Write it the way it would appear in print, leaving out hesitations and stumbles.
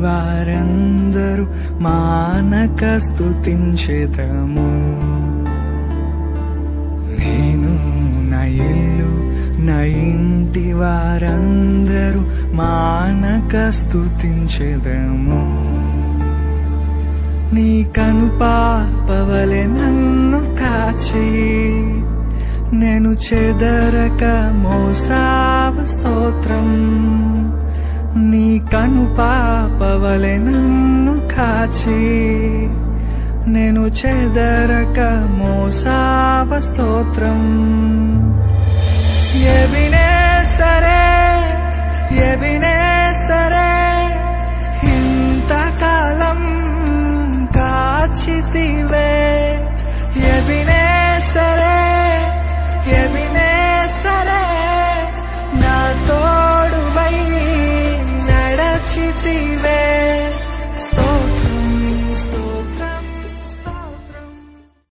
వారందరూ మానక స్తుతించెదము. నేను నా ఇల్లు నా ఇంటి వారందరూ మానక స్తుతించెదము. నీ కనుపాపవలె నన్ను కాచి నేను చెదరక మోసావ స్తోత్రం. నీ కనుపాపవలె నన్ను కాచి నేను చెదరక మోసావ స్తోత్రం. ఎబినేసరే ఎబినేసరే ఇంతకాలం కాచితివే. ఎబినేసరే ఎబినేసరే నా తోడువై నడచితివే.